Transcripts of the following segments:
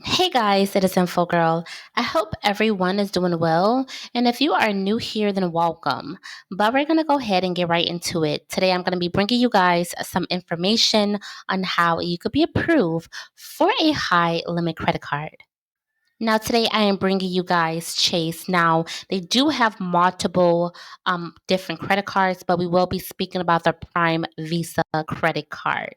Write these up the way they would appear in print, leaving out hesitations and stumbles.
Hey guys, it is Info Girl. I hope everyone is doing well. And if you are new here, then welcome. But we're going to go ahead and get right into it. Today, I'm going to be bringing you guys some information on how you could be approved for a high limit credit card. Now, today I am bringing you guys Chase. Now, they do have multiple different credit cards, but we will be speaking about the Prime Visa credit card.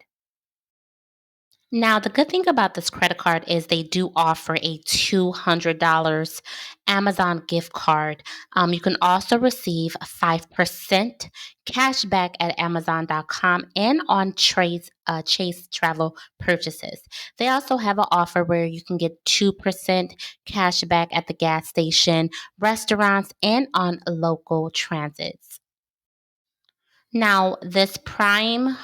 Now, the good thing about this credit card is they do offer a $200 Amazon gift card. You can also receive 5% cash back at Amazon.com and on Chase travel purchases. They also have an offer where you can get 2% cash back at the gas station, restaurants, and on local transits. Now, this Prime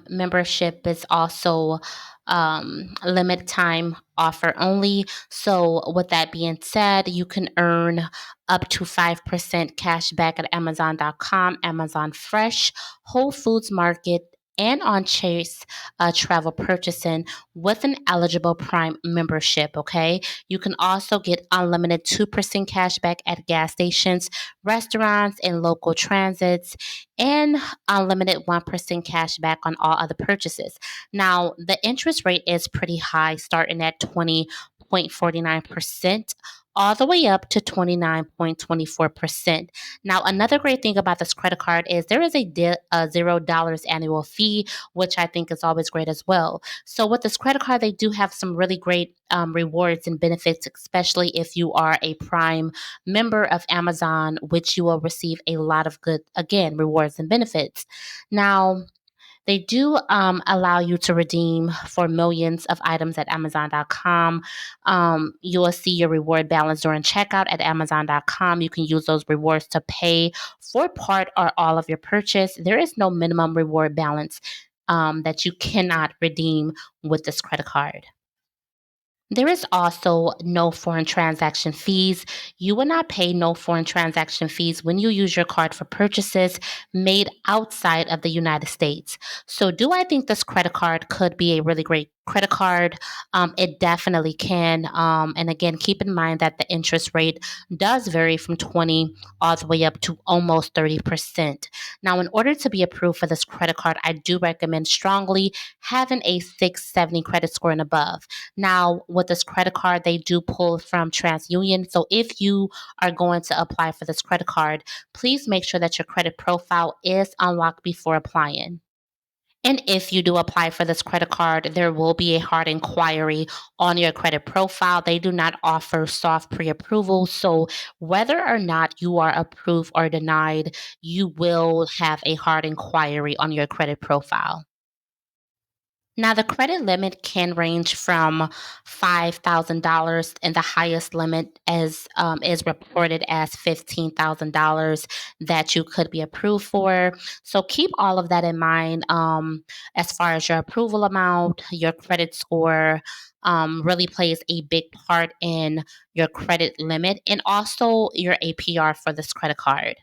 membership is also limit time offer only. So, with that being said, you can earn up to 5% cash back at Amazon.com, Amazon Fresh, Whole Foods Market, and on Chase travel purchasing with an eligible Prime membership. Okay. You can also get unlimited 2% cash back at gas stations, restaurants, and local transits and unlimited 1% cash back on all other purchases. Now, the interest rate is pretty high, starting at 20.49%. All the way up to 29.24%. Now, another great thing about this credit card is there is a $0 annual fee, which I think is always great as well. So, with this credit card, they do have some really great rewards and benefits, especially if you are a Prime member of Amazon, which you will receive a lot of good, again, rewards and benefits. Now, they do allow you to redeem for millions of items at Amazon.com. You will see your reward balance during checkout at Amazon.com. You can use those rewards to pay for part or all of your purchase. There is no minimum reward balance that you cannot redeem with this credit card. There is also no foreign transaction fees. You will not pay no foreign transaction fees when you use your card for purchases made outside of the United States. So, do I think this credit card could be a really great credit card? It definitely can. And again, keep in mind that the interest rate does vary from 20 all the way up to almost 30%. Now, in order to be approved for this credit card, I do recommend strongly having a 670 credit score and above. Now, with this credit card, they do pull from TransUnion. So if you are going to apply for this credit card, please make sure that your credit profile is unlocked before applying. And if you do apply for this credit card, there will be a hard inquiry on your credit profile. They do not offer soft pre approval. So, whether or not you are approved or denied, you will have a hard inquiry on your credit profile. Now, the credit limit can range from $5,000, and the highest limit is reported as $15,000 that you could be approved for. So keep all of that in mind as far as your approval amount, your credit score. Really plays a big part in your credit limit and also your APR for this credit card.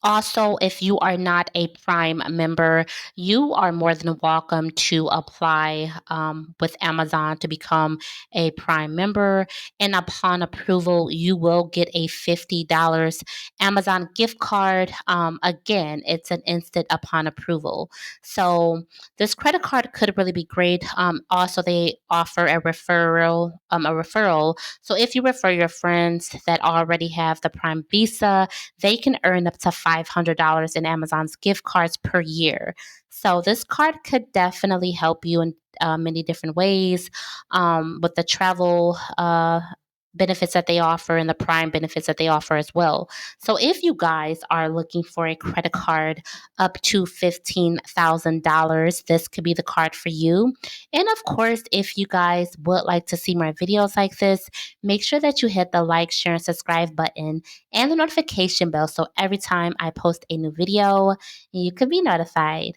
Also, if you are not a Prime member, you are more than welcome to apply with Amazon to become a Prime member. And upon approval, you will get a $50 Amazon gift card. Again, it's an instant upon approval. So, this credit card could really be great. Also, they offer a referral. So, if you refer your friends that already have the Prime Visa, they can earn up to $500 in Amazon's gift cards per year. So this card could definitely help you in many different ways with the travel benefits that they offer and the Prime benefits that they offer as well. So if you guys are looking for a credit card up to $15,000, this could be the card for you. And of course, if you guys would like to see more videos like this, make sure that you hit the like, share, and subscribe button and the notification bell so every time I post a new video, you can be notified.